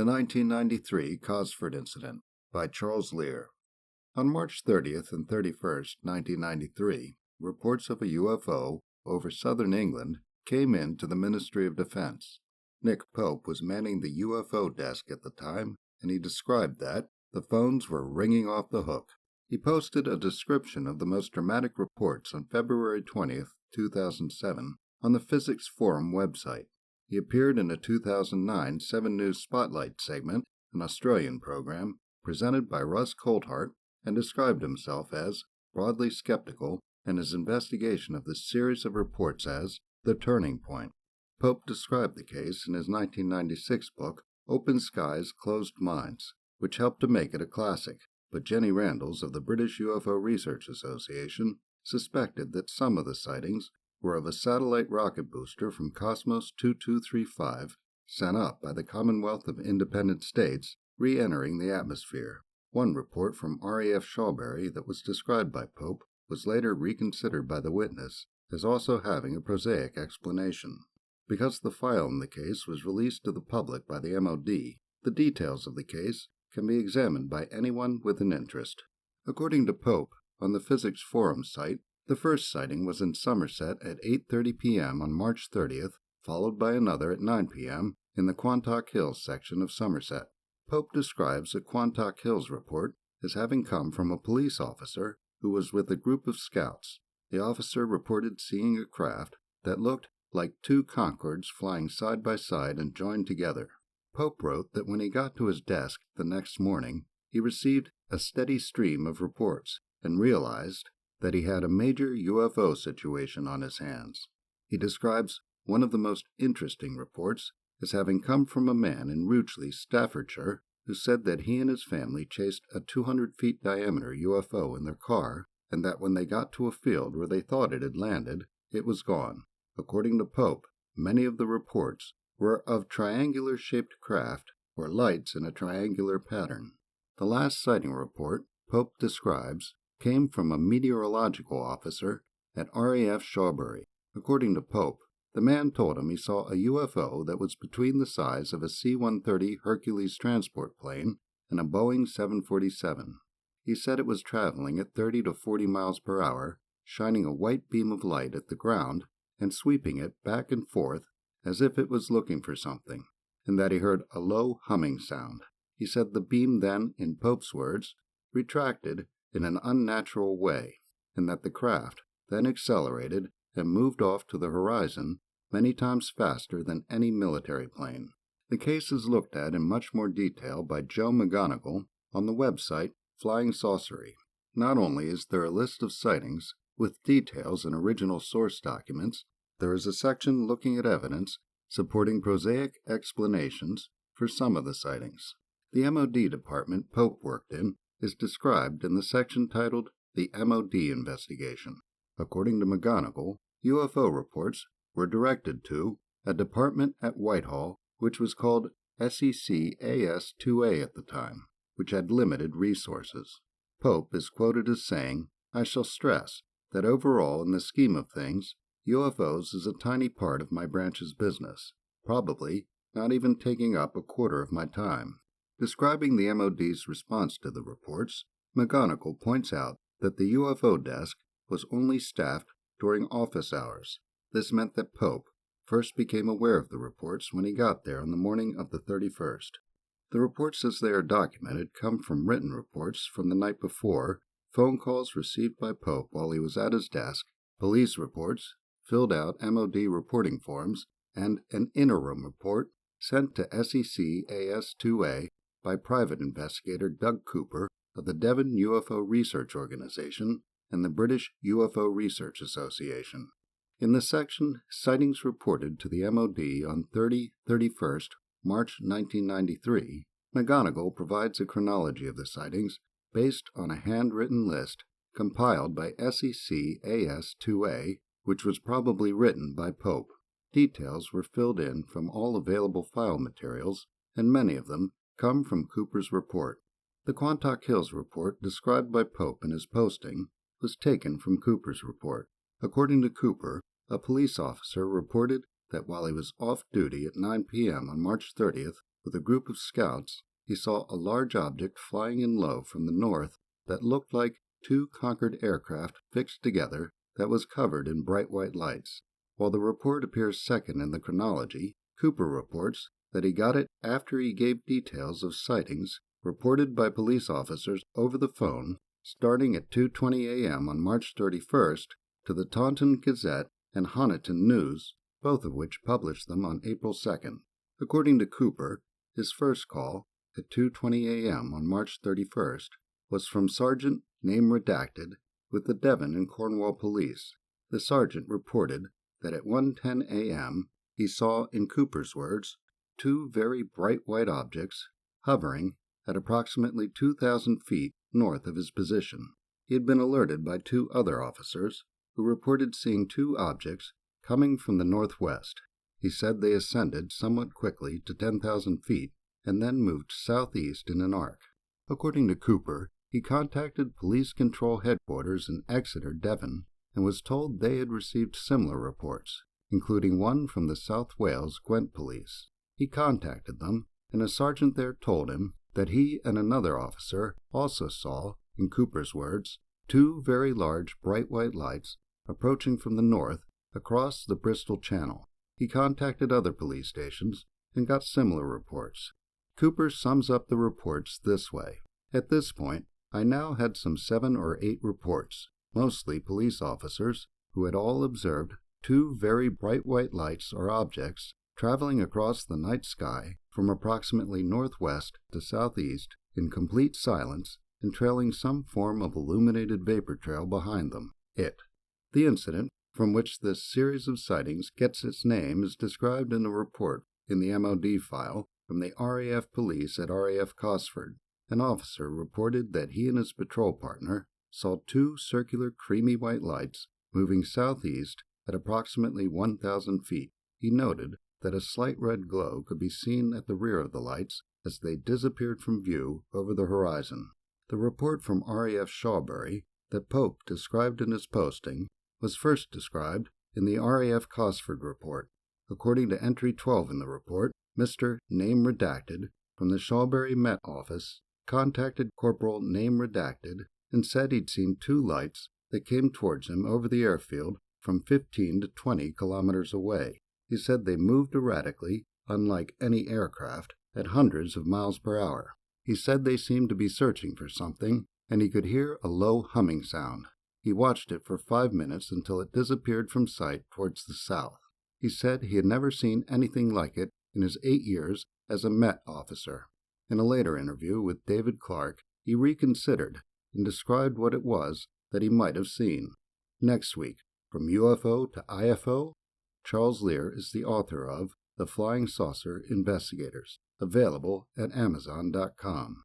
The 1993 Cosford Incident by Charles Lear. On March 30th and 31st, 1993, reports of a UFO over southern England came in to the Ministry of Defense. Nick Pope was manning the UFO desk at the time, and he described that the phones were ringing off the hook. He posted a description of the most dramatic reports on February 20th, 2007, on the Physics Forum website. He appeared in a 2009 7 News Spotlight segment, an Australian program, presented by Russ Coulthart, and described himself as broadly skeptical and his investigation of this series of reports as the turning point. Pope described the case in his 1996 book, Open Skies, Closed Minds, which helped to make it a classic, but Jenny Randles of the British UFO Research Association suspected that some of the sightings were of a satellite rocket booster from Cosmos 2235 sent up by the Commonwealth of Independent States re-entering the atmosphere. One report from RAF Shawbury that was described by Pope was later reconsidered by the witness as also having a prosaic explanation. Because the file in the case was released to the public by the MOD, the details of the case can be examined by anyone with an interest. According to Pope, on the Physics Forum site, the first sighting was in Somerset at 8:30 p.m. on March 30th, followed by another at 9 p.m. in the Quantock Hills section of Somerset. Pope describes the Quantock Hills report as having come from a police officer who was with a group of scouts. The officer reported seeing a craft that looked like two Concords flying side by side and joined together. Pope wrote that when he got to his desk the next morning, he received a steady stream of reports and realized that he had a major UFO situation on his hands. He describes one of the most interesting reports as having come from a man in Rugeley, Staffordshire, who said that he and his family chased a 200-foot diameter UFO in their car, and that when they got to a field where they thought it had landed, it was gone. According to Pope, many of the reports were of triangular-shaped craft or lights in a triangular pattern. The last sighting report Pope describes came from a meteorological officer at RAF Shawbury. According to Pope, the man told him he saw a UFO that was between the size of a C-130 Hercules transport plane and a Boeing 747. He said it was traveling at 30 to 40 miles per hour, shining a white beam of light at the ground and sweeping it back and forth as if it was looking for something, and that he heard a low humming sound. He said the beam then, in Pope's words, retracted in an unnatural way, and that the craft then accelerated and moved off to the horizon many times faster than any military plane. The case is looked at in much more detail by Joe McGonigal on the website Flying Saucery. Not only is there a list of sightings with details and original source documents, there is a section looking at evidence supporting prosaic explanations for some of the sightings. The MOD department Pope worked in is described in the section titled The MOD Investigation. According to McGonigal, UFO reports were directed to a department at Whitehall which was called SECAS-2A at the time, which had limited resources. Pope is quoted as saying, "I shall stress that overall in the scheme of things, UFOs is a tiny part of my branch's business, probably not even taking up a quarter of my time." Describing the MOD's response to the reports, McGonigal points out that the UFO desk was only staffed during office hours. This meant that Pope first became aware of the reports when he got there on the morning of the 31st. The reports as they are documented come from written reports from the night before, phone calls received by Pope while he was at his desk, police reports, filled out MOD reporting forms, and an interim report sent to SECAS-2A by private investigator Doug Cooper of the Devon UFO Research Organization and the British UFO Research Association. In the section Sightings Reported to the MOD on 31st March 1993, McGonigal provides a chronology of the sightings based on a handwritten list compiled by SECAS-2A, which was probably written by Pope. Details were filled in from all available file materials, and many of them come from Cooper's report. The Quantock Hills report described by Pope in his posting was taken from Cooper's report. According to Cooper, a police officer reported that while he was off duty at 9 p.m. on March 30th, with a group of scouts, he saw a large object flying in low from the north that looked like two Concorde aircraft fixed together that was covered in bright white lights. While the report appears second in the chronology, Cooper reports that he got it after he gave details of sightings reported by police officers over the phone starting at 2:20 a.m. on March 31st to the Taunton Gazette and Honiton News, both of which published them on April 2nd. According to Cooper, his first call at 2:20 a.m. on March 31st was from Sergeant, name redacted, with the Devon and Cornwall Police. The sergeant reported that at 1:10 a.m. he saw, in Cooper's words, two very bright white objects hovering at approximately 2,000 feet north of his position. He had been alerted by two other officers who reported seeing two objects coming from the northwest. He said they ascended somewhat quickly to 10,000 feet and then moved southeast in an arc. According to Cooper, he contacted Police Control Headquarters in Exeter, Devon, and was told they had received similar reports, including one from the South Wales Gwent Police. He contacted them, and a sergeant there told him that he and another officer also saw, in Cooper's words, two very large bright white lights approaching from the north across the Bristol Channel. He contacted other police stations and got similar reports. Cooper sums up the reports this way. At this point, I now had some 7 or 8 reports, mostly police officers, who had all observed two very bright white lights or objects traveling across the night sky from approximately northwest to southeast in complete silence and trailing some form of illuminated vapor trail behind them. The incident from which this series of sightings gets its name is described in a report in the MOD file from the RAF police at RAF Cosford. An officer reported that he and his patrol partner saw two circular creamy white lights moving southeast at approximately 1,000 feet. He noted that a slight red glow could be seen at the rear of the lights as they disappeared from view over the horizon. The report from RAF Shawbury that Pope described in his posting was first described in the RAF Cosford report. According to entry 12 in the report, Mr. Name Redacted from the Shawbury Met Office contacted Corporal Name Redacted and said he'd seen two lights that came towards him over the airfield from 15 to 20 kilometers away. He said they moved erratically, unlike any aircraft, at hundreds of miles per hour. He said they seemed to be searching for something, and he could hear a low humming sound. He watched it for 5 minutes until it disappeared from sight towards the south. He said he had never seen anything like it in his 8 years as a Met officer. In a later interview with David Clark, he reconsidered and described what it was that he might have seen. Next week, from UFO to IFO, Charles Lear is the author of The Flying Saucer Investigators, available at Amazon.com.